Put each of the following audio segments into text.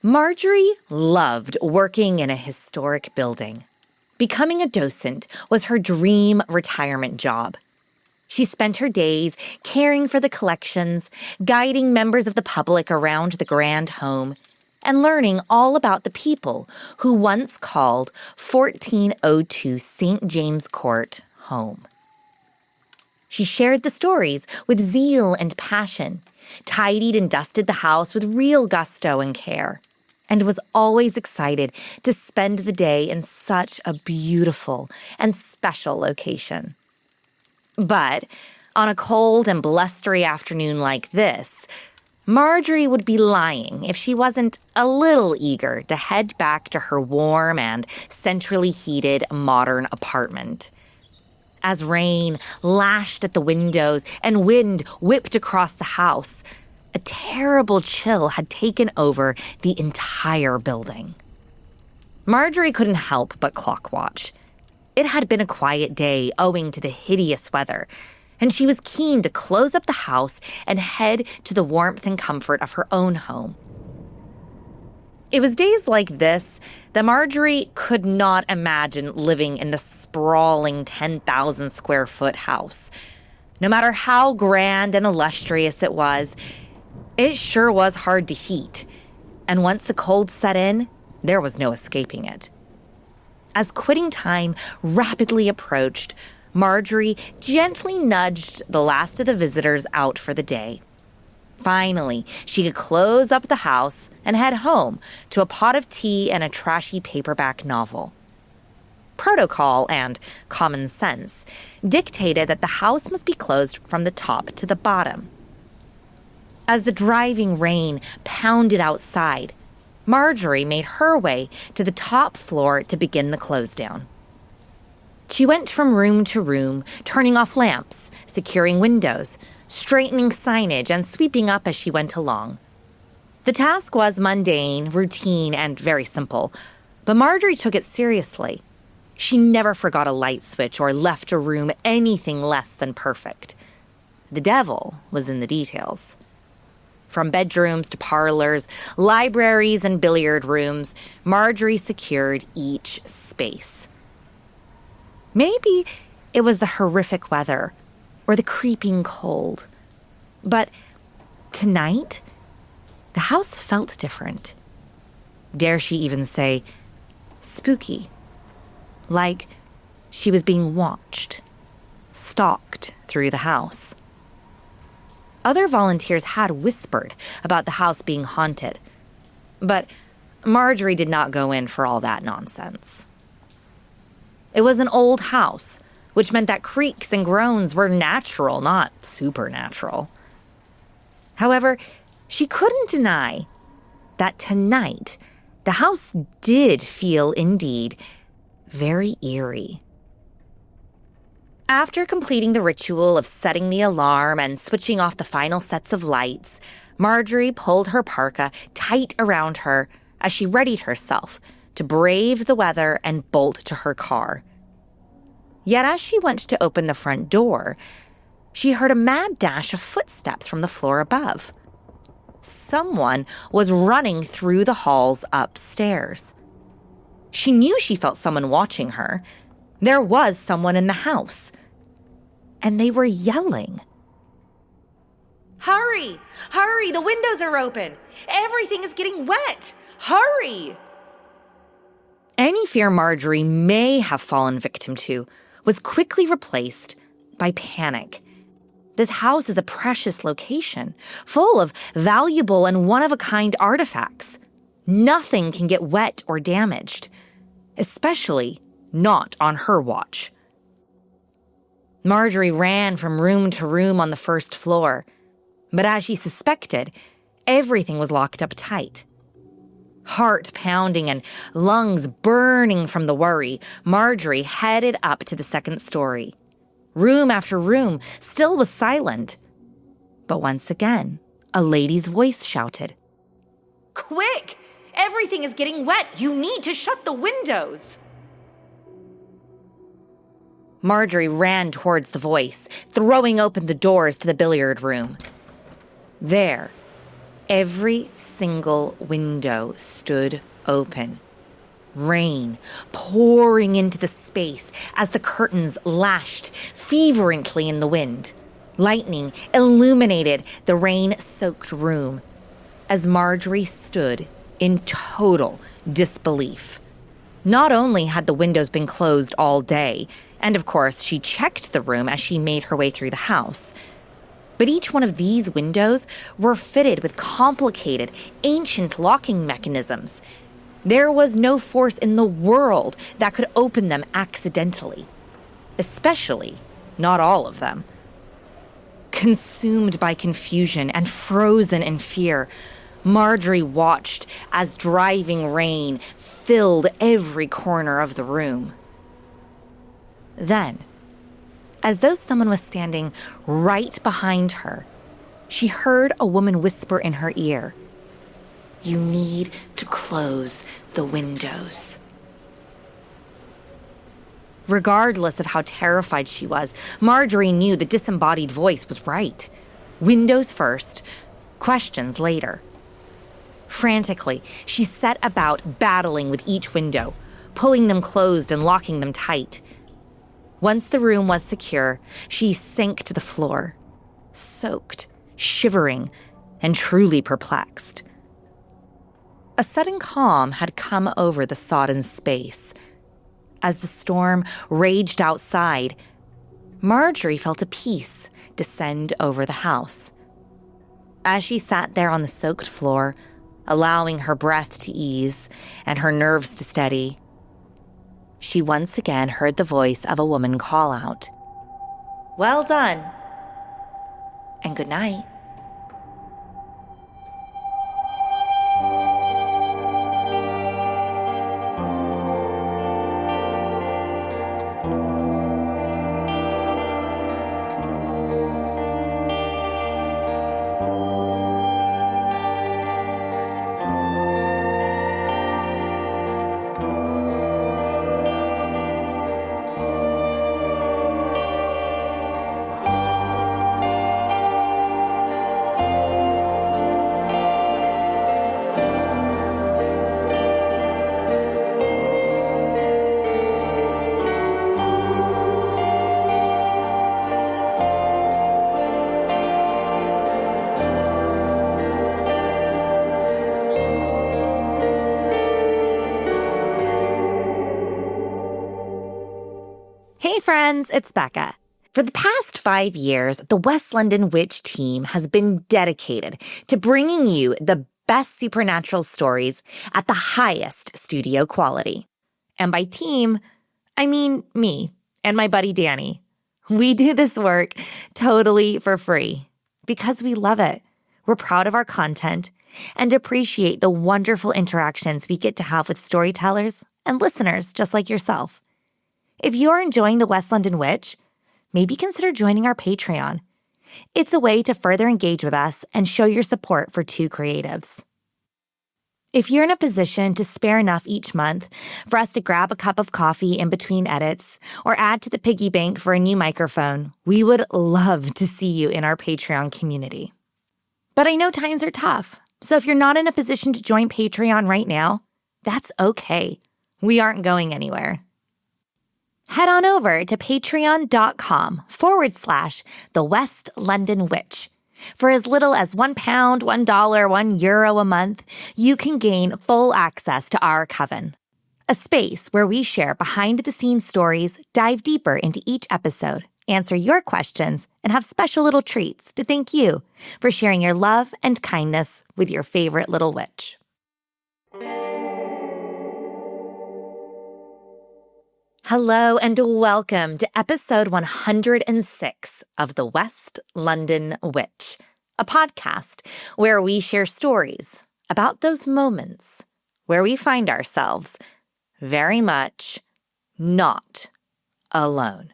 Marjorie loved working in a historic building. Becoming a docent was her dream retirement job. She spent her days caring for the collections, guiding members of the public around the grand home, and learning all about the people who once called 1402 St. James Court home. She shared the stories with zeal and passion, tidied and dusted the house with real gusto and care, and was always excited to spend the day in such a beautiful and special location. But on a cold and blustery afternoon like this, Marjorie would be lying if she wasn't a little eager to head back to her warm and centrally heated modern apartment. As rain lashed at the windows and wind whipped across the house, a terrible chill had taken over the entire building. Marjorie couldn't help but clock watch. It had been a quiet day owing to the hideous weather, and she was keen to close up the house and head to the warmth and comfort of her own home. It was days like this that Marjorie could not imagine living in the sprawling 10,000 square foot house. No matter how grand and illustrious it was, it sure was hard to heat, and once the cold set in, there was no escaping it. As quitting time rapidly approached, Marjorie gently nudged the last of the visitors out for the day. Finally, she could close up the house and head home to a pot of tea and a trashy paperback novel. Protocol and common sense dictated that the house must be closed from the top to the bottom. As the driving rain pounded outside, Marjorie made her way to the top floor to begin the close down. She went from room to room, turning off lamps, securing windows, straightening signage, and sweeping up as she went along. The task was mundane, routine, and very simple, but Marjorie took it seriously. She never forgot a light switch or left a room anything less than perfect. The devil was in the details. From bedrooms to parlors, libraries, and billiard rooms, Marjorie secured each space. Maybe it was the horrific weather or the creeping cold. But tonight, the house felt different. Dare she even say, spooky. Like she was being watched, stalked through the house. Other volunteers had whispered about the house being haunted, but Marjorie did not go in for all that nonsense. It was an old house, which meant that creaks and groans were natural, not supernatural. However, she couldn't deny that tonight the house did feel indeed very eerie. After completing the ritual of setting the alarm and switching off the final sets of lights, Marjorie pulled her parka tight around her as she readied herself to brave the weather and bolt to her car. Yet as she went to open the front door, she heard a mad dash of footsteps from the floor above. Someone was running through the halls upstairs. She knew she felt someone watching her. There was someone in the house. And they were yelling. "Hurry! Hurry! The windows are open! Everything is getting wet! Hurry!" Any fear Marjorie may have fallen victim to was quickly replaced by panic. This house is a precious location, full of valuable and one-of-a-kind artifacts. Nothing can get wet or damaged, especially not on her watch. Marjorie ran from room to room on the first floor, but as she suspected, everything was locked up tight. Heart pounding and lungs burning from the worry, Marjorie headed up to the second story. Room after room still was silent. But once again, a lady's voice shouted, "Quick! Everything is getting wet! You need to shut the windows!" Marjorie ran towards the voice, throwing open the doors to the billiard room. There, Every single window stood open. Rain pouring into the space as the curtains lashed fervently in the wind. Lightning illuminated the rain-soaked room as Marjorie stood in total disbelief. Not only had the windows been closed all day, and of course she checked the room as she made her way through the house, but each one of these windows were fitted with complicated, ancient locking mechanisms. There was no force in the world that could open them accidentally. Especially not all of them. Consumed by confusion and frozen in fear, Marjorie watched as driving rain filled every corner of the room. Then, as though someone was standing right behind her, she heard a woman whisper in her ear, "You need to close the windows." Regardless of how terrified she was, Marjorie knew the disembodied voice was right. Windows first, questions later. Frantically, she set about battling with each window, pulling them closed and locking them tight. Once the room was secure, she sank to the floor, soaked, shivering, and truly perplexed. A sudden calm had come over the sodden space. As the storm raged outside, Marjorie felt a peace descend over the house. As she sat there on the soaked floor, allowing her breath to ease and her nerves to steady, she once again heard the voice of a woman call out, "Well done, and good night." Hey friends, it's Becca. For the past 5 years, the West London Witch team has been dedicated to bringing you the best supernatural stories at the highest studio quality. And by team, I mean me and my buddy Danny. We do this work totally for free because we love it. We're proud of our content and appreciate the wonderful interactions we get to have with storytellers and listeners just like yourself. If you're enjoying the West London Witch, maybe consider joining our Patreon. It's a way to further engage with us and show your support for two creatives. If you're in a position to spare enough each month for us to grab a cup of coffee in between edits or add to the piggy bank for a new microphone, we would love to see you in our Patreon community. But I know times are tough, so if you're not in a position to join Patreon right now, that's okay. We aren't going anywhere. Head on over to patreon.com/The West London Witch. For as little as £1, $1, €1 a month, you can gain full access to our coven, a space where we share behind-the-scenes stories, dive deeper into each episode, answer your questions, and have special little treats to thank you for sharing your love and kindness with your favorite little witch. Hello and welcome to episode 106 of The West London Witch, a podcast where we share stories about those moments where we find ourselves very much not alone.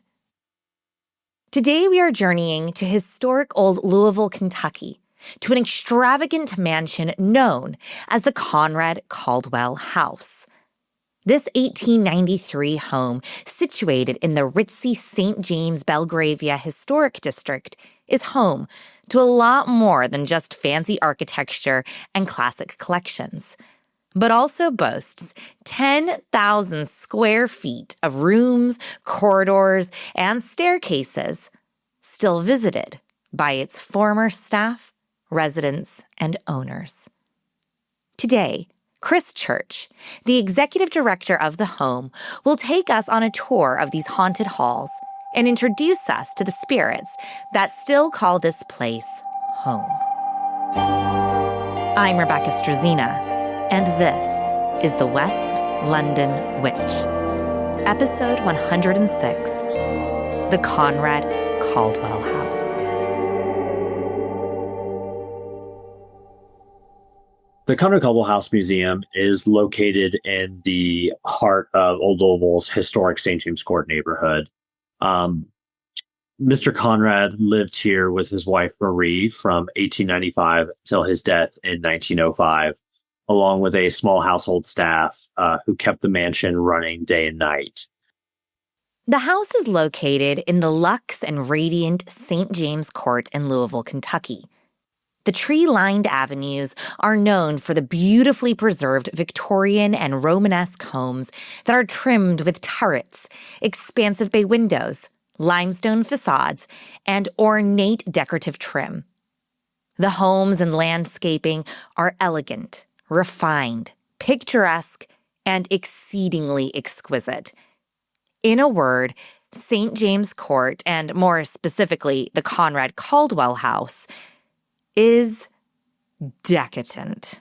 Today we are journeying to historic Old Louisville, Kentucky, to an extravagant mansion known as the Conrad-Caldwell House. This 1893 home, situated in the ritzy St. James Belgravia Historic District, is home to a lot more than just fancy architecture and classic collections, but also boasts 10,000 square feet of rooms, corridors, and staircases, still visited by its former staff, residents, and owners. Today, Chris Church, the executive director of the home, will take us on a tour of these haunted halls and introduce us to the spirits that still call this place home. I'm Rebecca Strazina, and this is The West London Witch, episode 106, The Conrad-Caldwell House. The Conrad-Caldwell House Museum is located in the heart of Old Louisville's historic St. James Court neighborhood. Mr. Conrad lived here with his wife Marie from 1895 till his death in 1905, along with a small household staff who kept the mansion running day and night. The house is located in the luxe and radiant St. James Court in Louisville, Kentucky. The tree-lined avenues are known for the beautifully preserved Victorian and Romanesque homes that are trimmed with turrets, expansive bay windows, limestone facades, and ornate decorative trim. The homes and landscaping are elegant, refined, picturesque, and exceedingly exquisite. In a word, St. James Court, and more specifically the Conrad-Caldwell House, is decadent.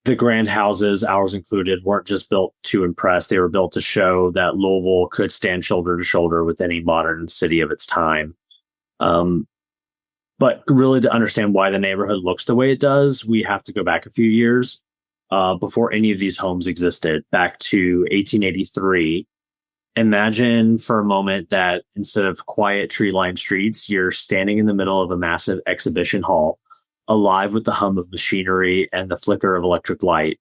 The grand houses, ours included, weren't just built to impress. They were built to show that Louisville could stand shoulder to shoulder with any modern city of its time. But really, to understand why the neighborhood looks the way it does, we have to go back a few years before any of these homes existed, back to 1883. Imagine for a moment that instead of quiet tree-lined streets, you're standing in the middle of a massive exhibition hall, alive with the hum of machinery and the flicker of electric light.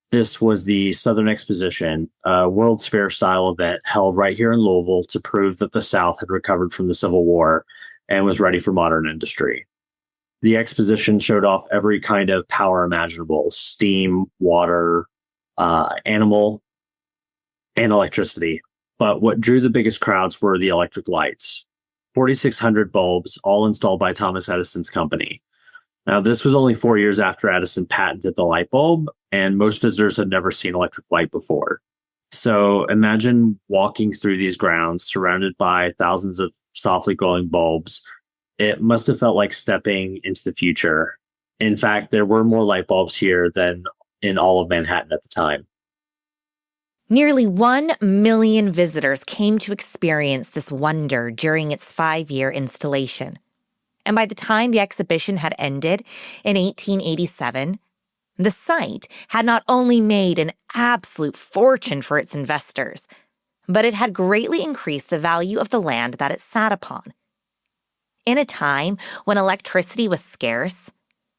This was the Southern Exposition, a World's Fair-style event held right here in Louisville to prove that the South had recovered from the Civil War and was ready for modern industry. The exposition showed off every kind of power imaginable: steam, water, animal, and electricity. But what drew the biggest crowds were the electric lights. 4,600 bulbs, all installed by Thomas Edison's company. Now, this was only 4 years after Edison patented the light bulb, and most visitors had never seen electric light before. So imagine walking through these grounds surrounded by thousands of softly glowing bulbs. It must have felt like stepping into the future. In fact, there were more light bulbs here than in all of Manhattan at the time. Nearly 1 million visitors came to experience this wonder during its 5-year installation. And by the time the exhibition had ended in 1887, the site had not only made an absolute fortune for its investors, but it had greatly increased the value of the land that it sat upon. In a time when electricity was scarce,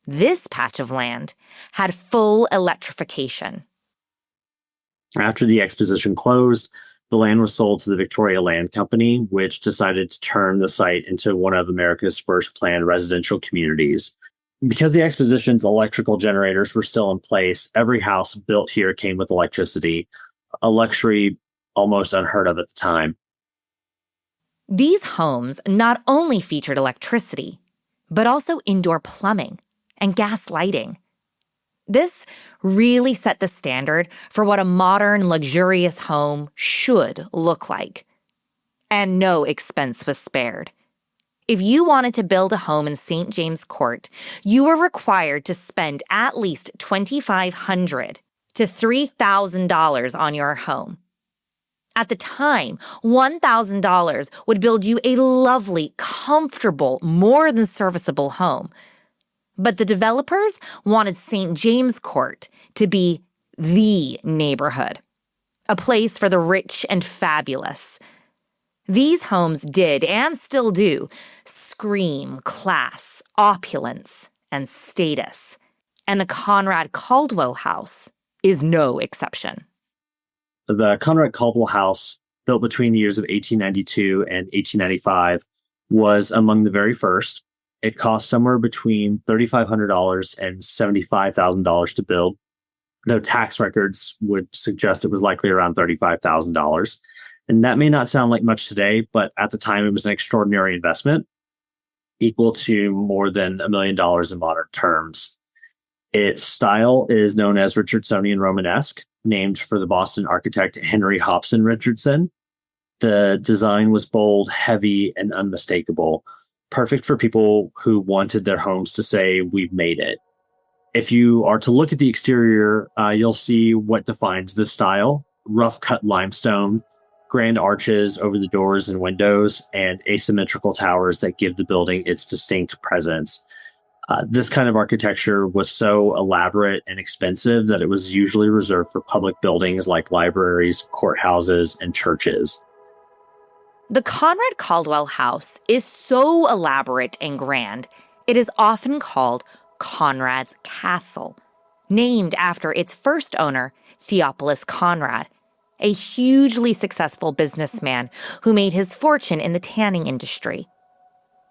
this patch of land had full electrification. After the exposition closed, the land was sold to the Victoria Land Company, which decided to turn the site into one of America's first planned residential communities. Because the exposition's electrical generators were still in place, every house built here came with electricity, a luxury almost unheard of at the time. These homes not only featured electricity, but also indoor plumbing and gas lighting. This really set the standard for what a modern, luxurious home should look like. And no expense was spared. If you wanted to build a home in St. James Court, you were required to spend at least $2,500 to $3,000 on your home. At the time, $1,000 would build you a lovely, comfortable, more than serviceable home. But the developers wanted St. James Court to be the neighborhood, a place for the rich and fabulous. These homes did, and still do, scream class, opulence, and status. And the Conrad-Caldwell House is no exception. The Conrad-Caldwell House, built between the years of 1892 and 1895, was among the very first. It cost somewhere between $3,500 and $75,000 to build, though tax records would suggest it was likely around $35,000. And that may not sound like much today, but at the time it was an extraordinary investment, equal to more than $1 million in modern terms. Its style is known as Richardsonian Romanesque, named for the Boston architect Henry Hobson Richardson. The design was bold, heavy, and unmistakable, perfect for people who wanted their homes to say, "We've made it." If you are to look at the exterior, you'll see what defines this style: rough-cut limestone, grand arches over the doors and windows, and asymmetrical towers that give the building its distinct presence. This kind of architecture was so elaborate and expensive that it was usually reserved for public buildings like libraries, courthouses, and churches. The Conrad-Caldwell House is so elaborate and grand, it is often called Conrad's Castle, named after its first owner, Theophilus Conrad, a hugely successful businessman who made his fortune in the tanning industry.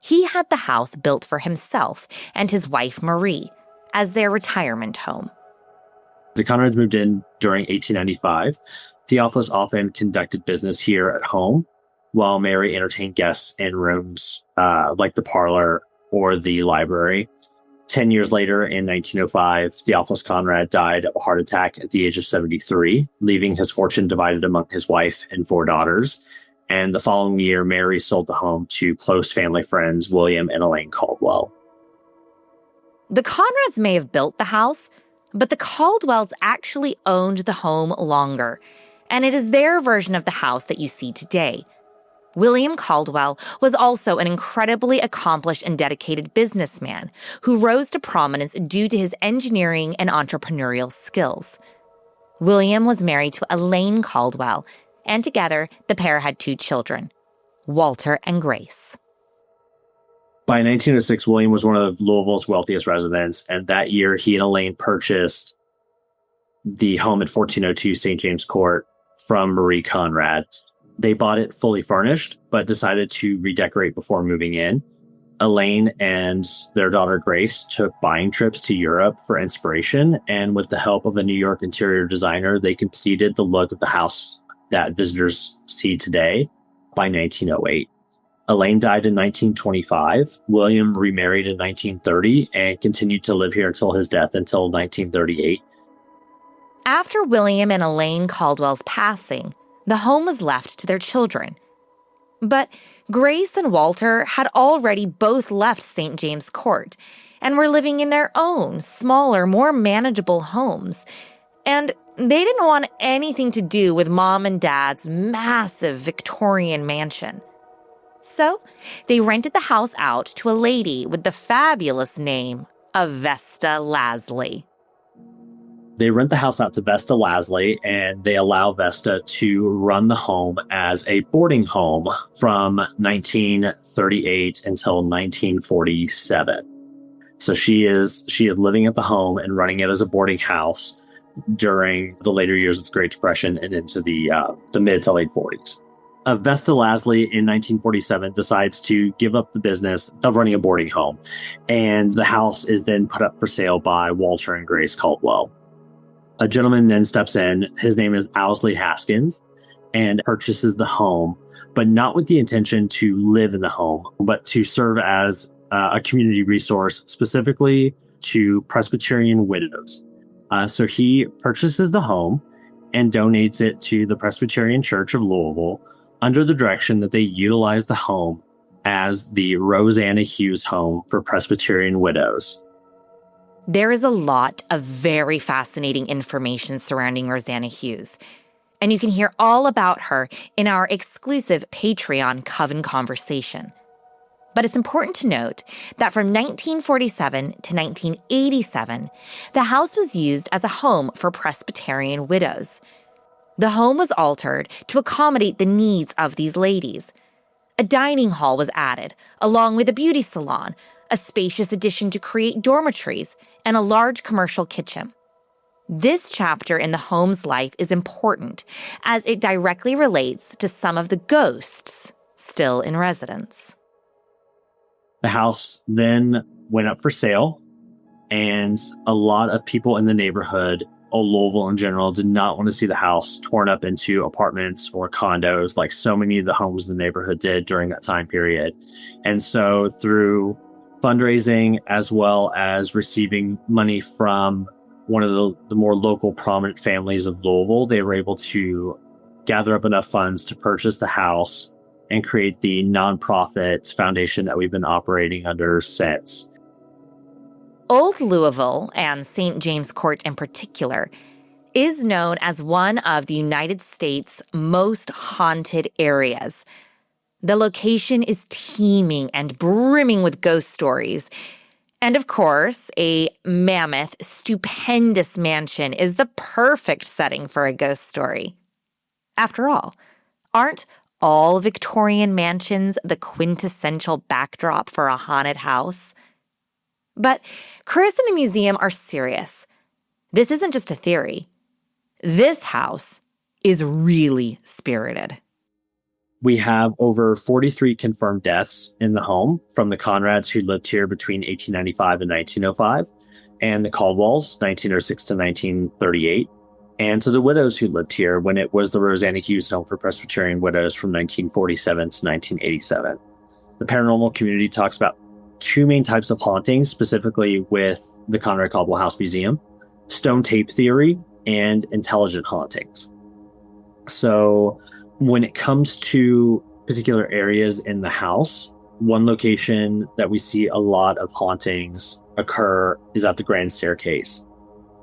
He had the house built for himself and his wife Marie as their retirement home. The Conrads moved in during 1895. Theophilus often conducted business here at home, while Mary entertained guests in rooms like the parlor or the library. 10 years later, in 1905, Theophilus Conrad died of a heart attack at the age of 73, leaving his fortune divided among his wife and 4 daughters. And the following year, Mary sold the home to close family friends William and Elaine Caldwell. The Conrads may have built the house, but the Caldwells actually owned the home longer, and it is their version of the house that you see today. William Caldwell was also an incredibly accomplished and dedicated businessman who rose to prominence due to his engineering and entrepreneurial skills. William was married to Elaine Caldwell, and together the pair had 2 children, Walter and Grace. By 1906, William was one of Louisville's wealthiest residents, and that year he and Elaine purchased the home at 1402 St. James Court from Marie Conrad. They bought it fully furnished, but decided to redecorate before moving in. Elaine and their daughter Grace took buying trips to Europe for inspiration, and with the help of a New York interior designer, they completed the look of the house that visitors see today by 1908. Elaine died in 1925. William remarried in 1930 and continued to live here until his death until 1938. After William and Elaine Caldwell's passing, the home was left to their children. But Grace and Walter had already both left St. James Court and were living in their own, smaller, more manageable homes. And they didn't want anything to do with Mom and Dad's massive Victorian mansion. So they rented the house out to a lady with the fabulous name of Vesta Lasley. They rent the house out to Vesta Lasley, and they allow Vesta to run the home as a boarding home from 1938 until 1947. So she is living at the home and running it as a boarding house during the later years of the Great Depression and into the mid to late 40s. Vesta Lasley in 1947 decides to give up the business of running a boarding home, and the house is then put up for sale by Walter and Grace Caldwell. A gentleman then steps in. His name is Owsley Haskins, and purchases the home, but not with the intention to live in the home, but to serve as a community resource, specifically to Presbyterian widows. So he purchases the home and donates it to the Presbyterian Church of Louisville under the direction that they utilize the home as the Rosanna Hughes Home for Presbyterian widows. There is a lot of very fascinating information surrounding Rosanna Hughes, and you can hear all about her in our exclusive Patreon Coven Conversation. But it's important to note that from 1947 to 1987, the house was used as a home for Presbyterian widows. The home was altered to accommodate the needs of these ladies. A dining hall was added, along with a beauty salon, a spacious addition to create dormitories, and a large commercial kitchen. This chapter in the home's life is important, as it directly relates to some of the ghosts still in residence. The house then went up for sale, and a lot of people in the neighborhood, Old Louisville in general, did not want to see the house torn up into apartments or condos like so many of the homes in the neighborhood did during that time period. And so through fundraising as well as receiving money from one of the more local prominent families of Louisville, they were able to gather up enough funds to purchase the house and create the nonprofit foundation that we've been operating under since. Old Louisville, and St. James Court in particular, is known as one of the United States' most haunted areas. The location is teeming and brimming with ghost stories. And of course, a mammoth, stupendous mansion is the perfect setting for a ghost story. After all, aren't all Victorian mansions the quintessential backdrop for a haunted house? But Chris and the museum are serious. This isn't just a theory. This house is really spirited. We have over 43 confirmed deaths in the home from the Conrads who lived here between 1895 and 1905, and the Caldwells, 1906 to 1938, and to the widows who lived here when it was the Rosanna Hughes Home for Presbyterian Widows from 1947 to 1987. The paranormal community talks about two main types of hauntings, specifically with the Conrad-Caldwell House Museum: stone tape theory and intelligent hauntings. So when it comes to particular areas in the house, one location that we see a lot of hauntings occur is at the grand staircase.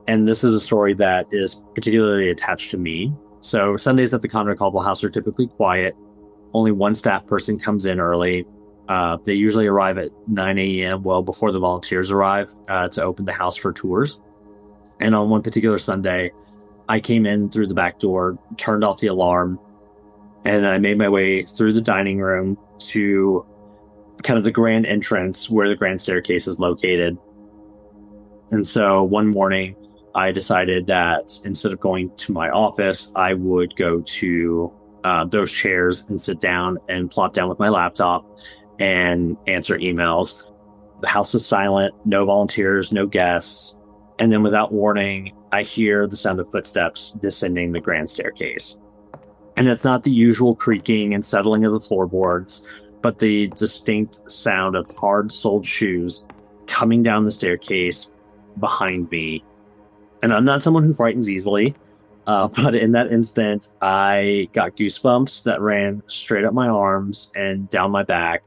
And this is a story that is particularly attached to me. So Sundays at the Conrad-Caldwell House are typically quiet. Only one staff person comes in early. They usually arrive at 9 a.m., well before the volunteers arrive, to open the house for tours. And on one particular Sunday, I came in through the back door, turned off the alarm, and I made my way through the dining room to kind of the grand entrance where the grand staircase is located. And so one morning, I decided that instead of going to my office, I would go to those chairs and sit down and plop down with my laptop and answer emails. The house is silent, no volunteers, no guests. And then without warning, I hear the sound of footsteps descending the grand staircase. And it's not the usual creaking and settling of the floorboards, but the distinct sound of hard-soled shoes coming down the staircase behind me. And I'm not someone who frightens easily, but in that instant, I got goosebumps that ran straight up my arms and down my back.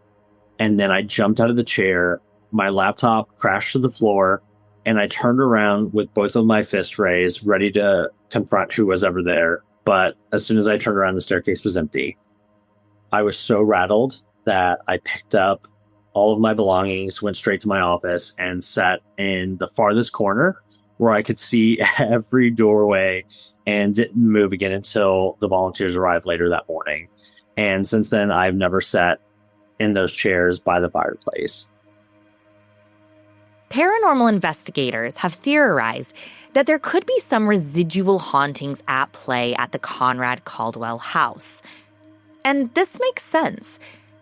And then I jumped out of the chair, my laptop crashed to the floor, and I turned around with both of my fists raised, ready to confront who was ever there. But as soon as I turned around, the staircase was empty. I was so rattled that I picked up all of my belongings, went straight to my office, and sat in the farthest corner where I could see every doorway and didn't move again until the volunteers arrived later that morning. And since then, I've never sat in those chairs by the fireplace. Paranormal investigators have theorized that there could be some residual hauntings at play at the Conrad-Caldwell house. And this makes sense,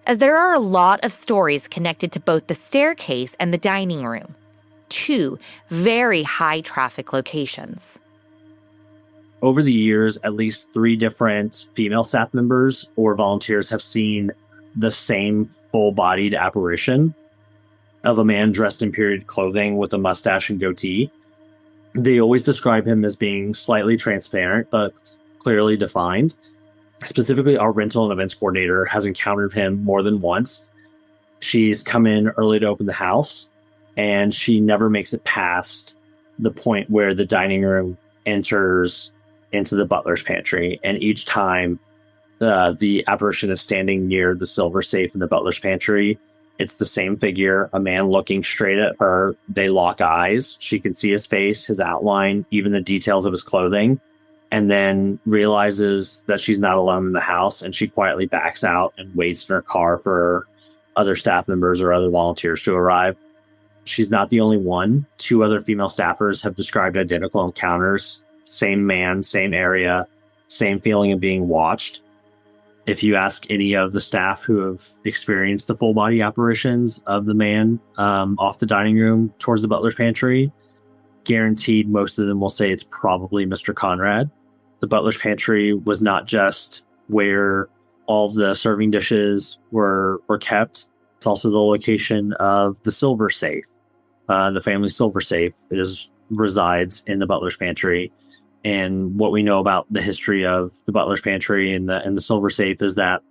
as there are a lot of stories connected to both the staircase and the dining room, two very high-traffic locations. Over the years, at least 3 different female staff members or volunteers have seen the same full-bodied apparition of a man dressed in period clothing with a mustache and goatee. They always describe him as being slightly transparent, but clearly defined. Specifically, our rental and events coordinator has encountered him more than once. She's come in early to open the house, and she never makes it past the point where the dining room enters into the butler's pantry. And each time the apparition is standing near the silver safe in the butler's pantry, it's the same figure, a man looking straight at her. They lock eyes. She can see his face, his outline, even the details of his clothing, and then realizes that she's not alone in the house, and she quietly backs out and waits in her car for other staff members or other volunteers to arrive. She's not the only one. 2 other female staffers have described identical encounters. Same man, same area, same feeling of being watched. If you ask any of the staff who have experienced the full body apparitions of the man off the dining room towards the butler's pantry, guaranteed most of them will say it's probably Mr. Conrad. The butler's pantry was not just where all of the serving dishes were kept. It's also the location of the silver safe. The family silver safe resides in the butler's pantry. And what we know about the history of the butler's pantry and the silver safe is that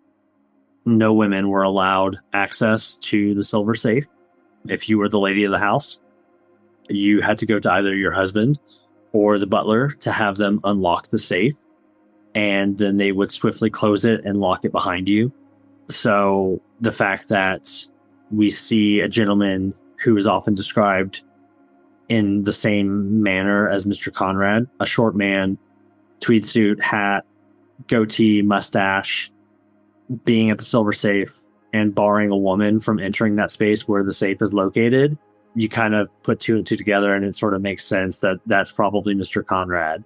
no women were allowed access to the silver safe. If you were the lady of the house, you had to go to either your husband or the butler to have them unlock the safe, and then they would swiftly close it and lock it behind you. So the fact that we see a gentleman who is often described in the same manner as Mr. Conrad, a short man, tweed suit, hat, goatee, mustache, being at the silver safe and barring a woman from entering that space where the safe is located, you kind of put two and two together and it sort of makes sense that that's probably Mr. Conrad.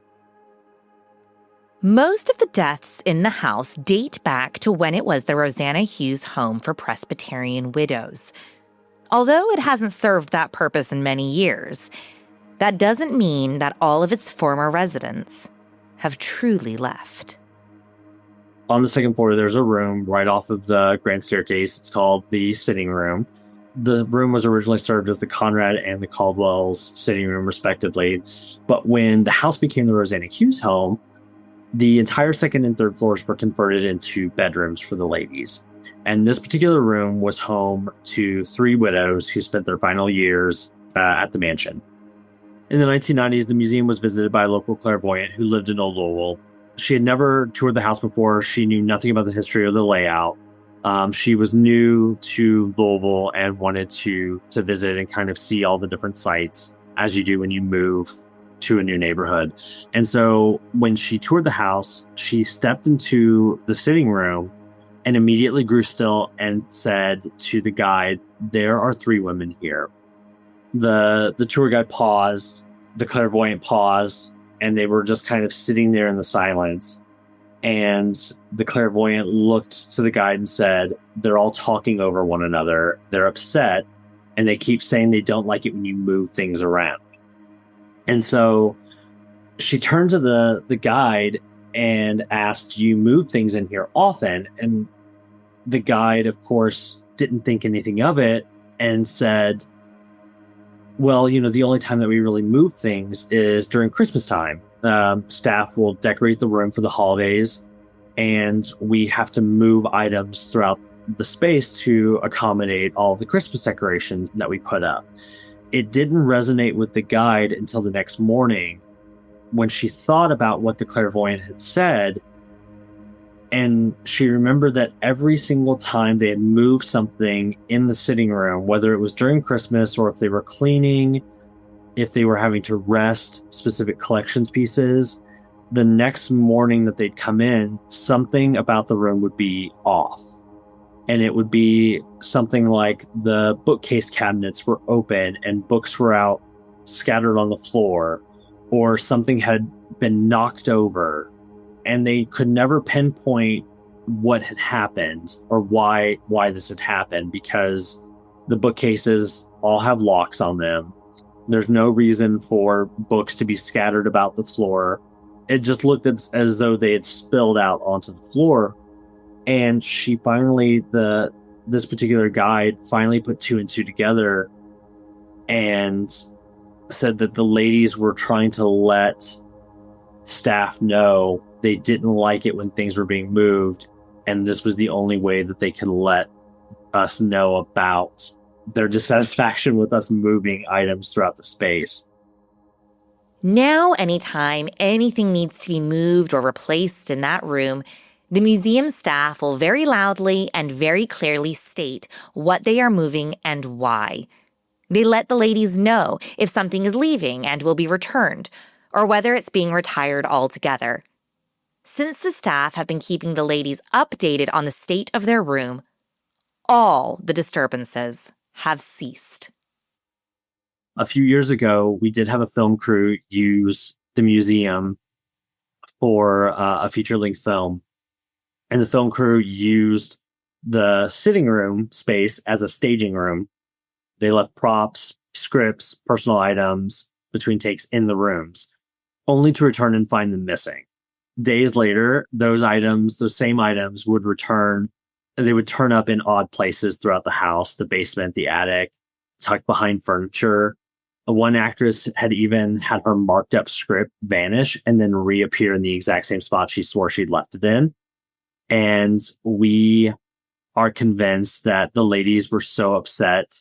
Most of the deaths in the house date back to when it was the Rosanna Hughes Home for Presbyterian Widows. Although it hasn't served that purpose in many years, that doesn't mean that all of its former residents have truly left. On the second floor, there's a room right off of the grand staircase. It's called the sitting room. The room was originally served as the Conrad and the Caldwell's sitting room, respectively. But when the house became the Rosanna Hughes home, the entire second and third floors were converted into bedrooms for the ladies. And this particular room was home to 3 widows who spent their final years at the mansion. In the 1990s, the museum was visited by a local clairvoyant who lived in Old Louisville. She had never toured the house before. She knew nothing about the history or the layout. She was new to Louisville and wanted to visit and kind of see all the different sites, as you do when you move to a new neighborhood. And so when she toured the house, she stepped into the sitting room and immediately grew still and said to the guide, "There are 3 women here." The tour guide paused, the clairvoyant paused, and they were just kind of sitting there in the silence. And the clairvoyant looked to the guide and said, "They're all talking over one another. They're upset, and they keep saying they don't like it when you move things around." And so she turned to the guide and asked, "Do you move things in here often?" And the guide, of course, didn't think anything of it and said, "Well, the only time that we really move things is during Christmas time. Staff will decorate the room for the holidays, and we have to move items throughout the space to accommodate all the Christmas decorations that we put up." It didn't resonate with the guide until the next morning when she thought about what the clairvoyant had said, and she remembered that every single time they had moved something in the sitting room, whether it was during Christmas or if they were cleaning, if they were having to rest specific collections pieces, the next morning that they'd come in, something about the room would be off. And it would be something like the bookcase cabinets were open and books were out scattered on the floor, or something had been knocked over, and they could never pinpoint what had happened or why this had happened, because the bookcases all have locks on them. There's no reason for books to be scattered about the floor. It just looked as though they had spilled out onto the floor. And she finally, this particular guide finally put 2 and 2 together and said that the ladies were trying to let staff know they didn't like it when things were being moved, and this was the only way that they could let us know about their dissatisfaction with us moving items throughout the space. Now, anytime anything needs to be moved or replaced in that room, the museum staff will very loudly and very clearly state what they are moving and why. They let the ladies know if something is leaving and will be returned, or whether it's being retired altogether. Since the staff have been keeping the ladies updated on the state of their room, all the disturbances have ceased. A few years ago, we did have a film crew use the museum for a feature-length film. And the film crew used the sitting room space as a staging room. They left props, scripts, personal items between takes in the rooms, only to return and find them missing. Days later, those same items would return. They would turn up in odd places throughout the house, the basement, the attic, tucked behind furniture. One actress had even had her marked up script vanish and then reappear in the exact same spot she swore she'd left it in. And we are convinced that the ladies were so upset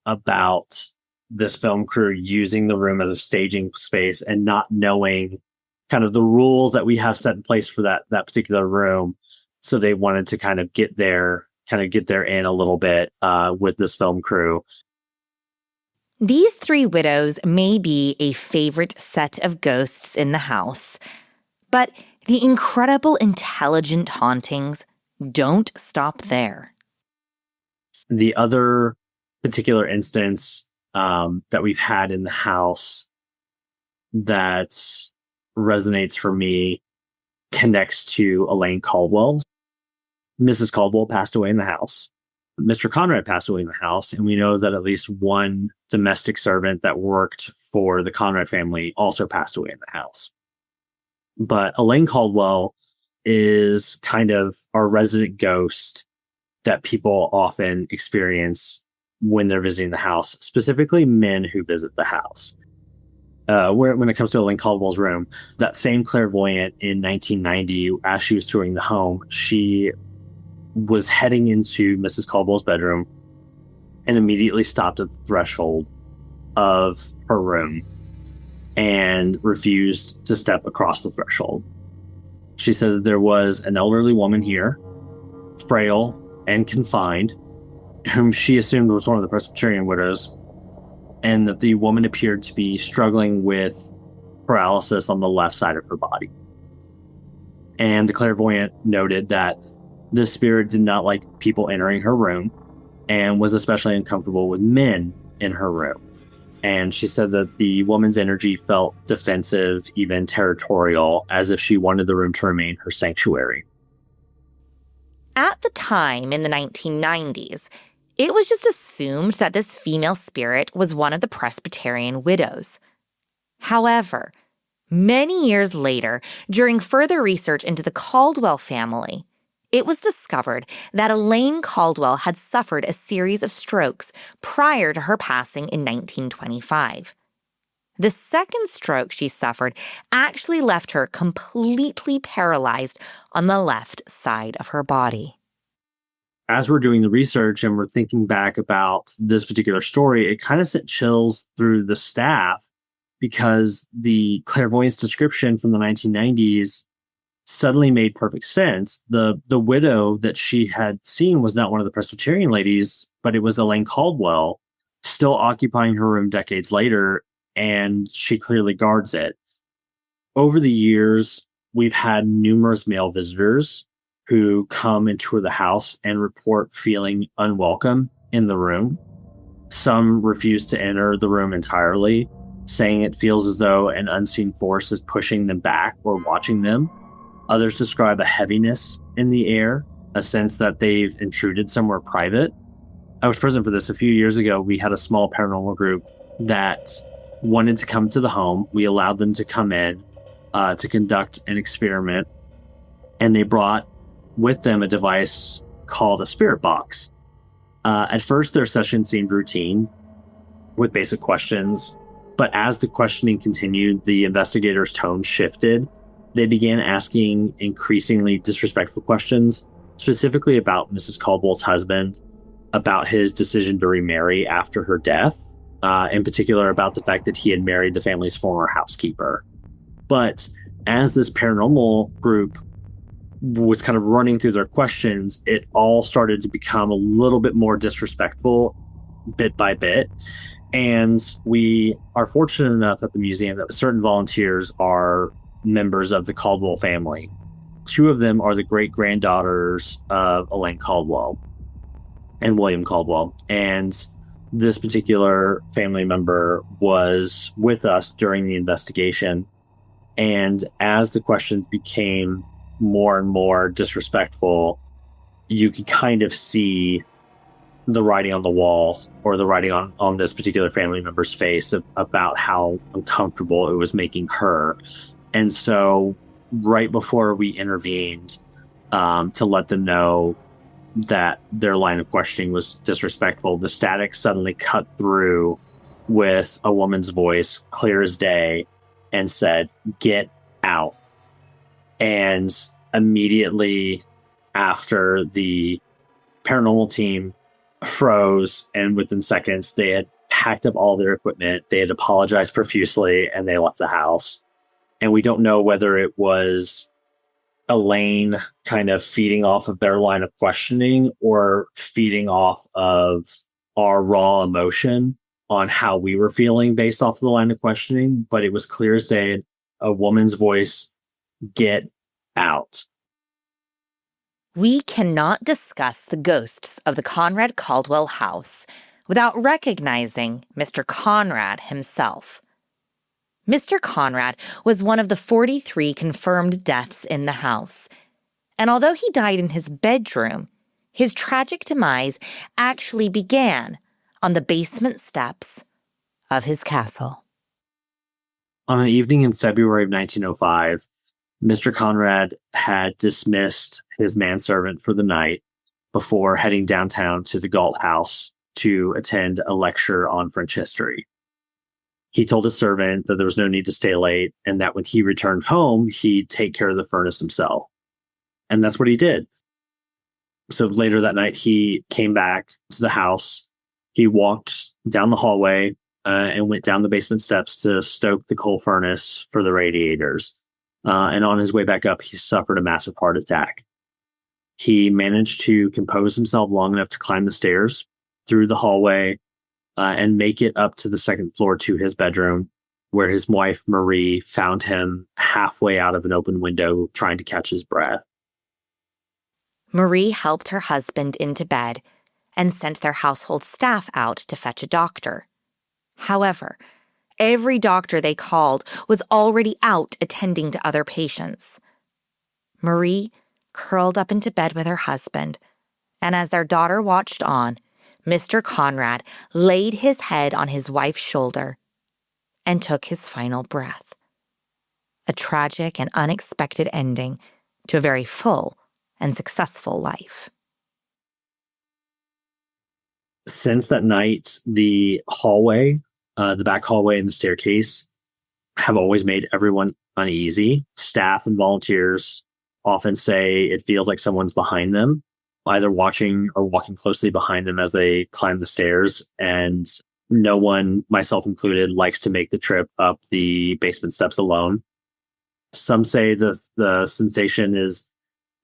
about this film crew using the room as a staging space and not knowing kind of the rules that we have set in place for that particular room. So they wanted to kind of get there in a little bit with this film crew. These three widows may be a favorite set of ghosts in the house, but the incredible intelligent hauntings don't stop there. The other particular instance that we've had in the house that resonates for me connects to Elaine Caldwell. Mrs. Caldwell passed away in the house. Mr. Conrad passed away in the house, and we know that at least one domestic servant that worked for the Conrad family also passed away in the house. But Elaine Caldwell is kind of our resident ghost that people often experience when they're visiting the house, specifically men who visit the house. When it comes to Elaine Caldwell's room, that same clairvoyant in 1990, as she was touring the home, she was heading into Mrs. Caldwell's bedroom and immediately stopped at the threshold of her room and refused to step across the threshold. She said that there was an elderly woman here, frail and confined, whom she assumed was one of the Presbyterian widows, and that the woman appeared to be struggling with paralysis on the left side of her body. And the clairvoyant noted that the spirit did not like people entering her room and was especially uncomfortable with men in her room. And she said that the woman's energy felt defensive, even territorial, as if she wanted the room to remain her sanctuary. At the time, in the 1990s, it was just assumed that this female spirit was one of the Presbyterian widows. However, many years later, during further research into the Caldwell family, it was discovered that Elaine Caldwell had suffered a series of strokes prior to her passing in 1925. The second stroke she suffered actually left her completely paralyzed on the left side of her body. As we're doing the research and we're thinking back about this particular story, it kind of sent chills through the staff because the clairvoyance description from the 1990s suddenly made perfect sense. The widow that she had seen was not one of the Presbyterian ladies, but it was Elaine Caldwell, still occupying her room decades later, and she clearly guards it. Over the years, we've had numerous male visitors who come and tour the house and report feeling unwelcome in the room. Some refuse to enter the room entirely, saying it feels as though an unseen force is pushing them back or watching them. Others describe a heaviness in the air, a sense that they've intruded somewhere private. I was present for this a few years ago. We had a small paranormal group that wanted to come to the home. We allowed them to come in to conduct an experiment, and they brought with them a device called a spirit box. At first, their session seemed routine with basic questions, but as the questioning continued, the investigators' tone shifted. They began asking increasingly disrespectful questions, specifically about Mrs. Caldwell's husband, about his decision to remarry after her death, in particular about the fact that he had married the family's former housekeeper. But as this paranormal group was kind of running through their questions, it all started to become a little bit more disrespectful bit by bit. And we are fortunate enough at the museum that certain volunteers are members of the Caldwell family. Two of them are the great-granddaughters of Elaine Caldwell and William Caldwell. And this particular family member was with us during the investigation. And as the questions became more and more disrespectful, you could kind of see the writing on the wall, or the writing on this particular family member's face, about how uncomfortable it was making her. And so right before we intervened, to let them know that their line of questioning was disrespectful, the static suddenly cut through with a woman's voice, clear as day, and said, "Get out." And immediately after, the paranormal team froze, and within seconds they had packed up all their equipment, they had apologized profusely, and they left the house. And we don't know whether it was Elaine kind of feeding off of their line of questioning, or feeding off of our raw emotion on how we were feeling based off of the line of questioning. But it was clear as day, a woman's voice, "Get out." We cannot discuss the ghosts of the Conrad-Caldwell house without recognizing Mr. Conrad himself. Mr. Conrad was one of the 43 confirmed deaths in the house, and although he died in his bedroom, his tragic demise actually began on the basement steps of his castle. On an evening in February of 1905, Mr. Conrad had dismissed his manservant for the night before heading downtown to the Galt House to attend a lecture on French history. He told his servant that there was no need to stay late, and that when he returned home, he'd take care of the furnace himself. And that's what he did. So later that night, he came back to the house. He walked down the hallway and went down the basement steps to stoke the coal furnace for the radiators. And on his way back up, he suffered a massive heart attack. He managed to compose himself long enough to climb the stairs through the hallway and make it up to the second floor to his bedroom, where his wife, Marie, found him halfway out of an open window trying to catch his breath. Marie helped her husband into bed and sent their household staff out to fetch a doctor. However, every doctor they called was already out attending to other patients. Marie curled up into bed with her husband, and as their daughter watched on, Mr. Conrad laid his head on his wife's shoulder and took his final breath. A tragic and unexpected ending to a very full and successful life. Since that night, the hallway, the back hallway and the staircase have always made everyone uneasy. Staff and volunteers often say it feels like someone's behind them, either watching or walking closely behind them as they climb the stairs. And no one, myself included, likes to make the trip up the basement steps alone. Some say the sensation is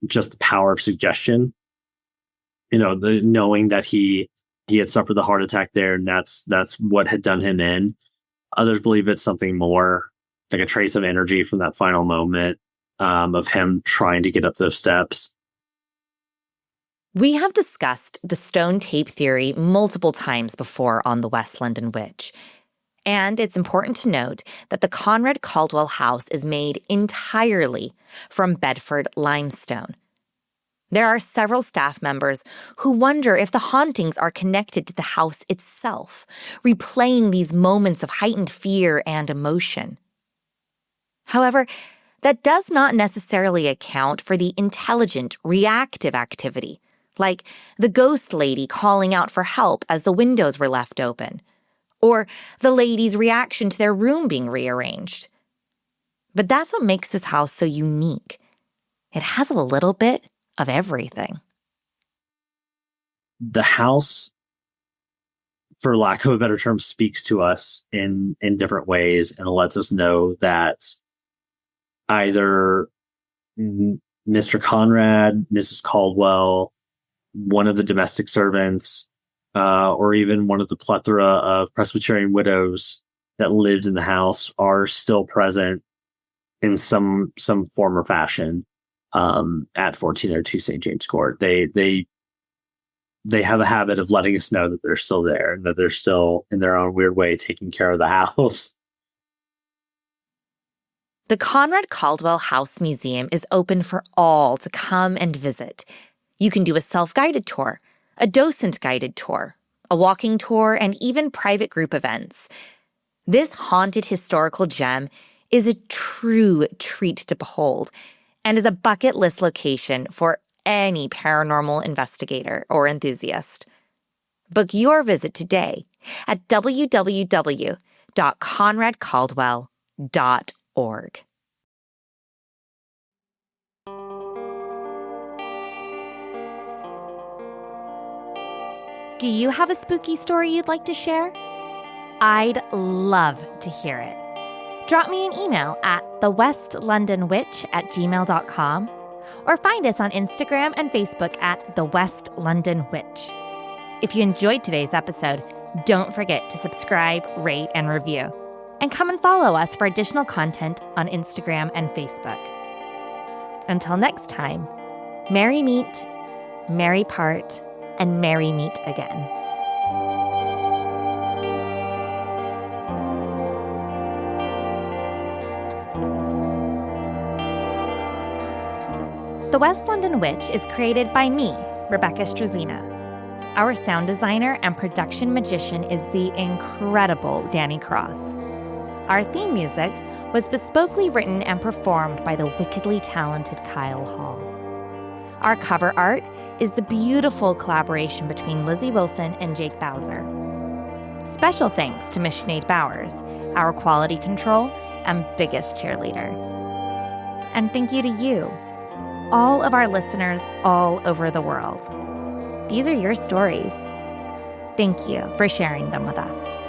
just the power of suggestion. The knowing that he had suffered the heart attack there, and that's what had done him in. Others believe it's something more, like a trace of energy from that final moment of him trying to get up those steps. We have discussed the stone tape theory multiple times before on the West London Witch. And it's important to note that the Conrad-Caldwell house is made entirely from Bedford limestone. There are several staff members who wonder if the hauntings are connected to the house itself, replaying these moments of heightened fear and emotion. However, that does not necessarily account for the intelligent, reactive activity, like the ghost lady calling out for help as the windows were left open, or the lady's reaction to their room being rearranged. But that's what makes this house so unique. It has a little bit of everything. The house, for lack of a better term, speaks to us in different ways, and lets us know that either Mr. Conrad, Mrs. Caldwell, one of the domestic servants, or even one of the plethora of Presbyterian widows that lived in the house are still present in some form or fashion at 1402 St. James Court. They have a habit of letting us know that they're still there, and that they're still, in their own weird way, taking care of the house. The Conrad-Caldwell House Museum is open for all to come and visit. You can do a self-guided tour, a docent-guided tour, a walking tour, and even private group events. This haunted historical gem is a true treat to behold and is a bucket list location for any paranormal investigator or enthusiast. Book your visit today at www.conradcaldwell.org. Do you have a spooky story you'd like to share? I'd love to hear it. Drop me an email at thewestlondonwitch@gmail.com or find us on Instagram and Facebook at The West London Witch. If you enjoyed today's episode, don't forget to subscribe, rate, and review. And come and follow us for additional content on Instagram and Facebook. Until next time, merry meet, merry part, and merry meet again. The West London Witch is created by me, Rebecca Strazina. Our sound designer and production magician is the incredible Danny Cross. Our theme music was bespokely written and performed by the wickedly talented Kyle Hall. Our cover art is the beautiful collaboration between Lizzie Wilson and Jake Bowser. Special thanks to Miss Sinead Bowers, our quality control and biggest cheerleader. And thank you to you, all of our listeners all over the world. These are your stories. Thank you for sharing them with us.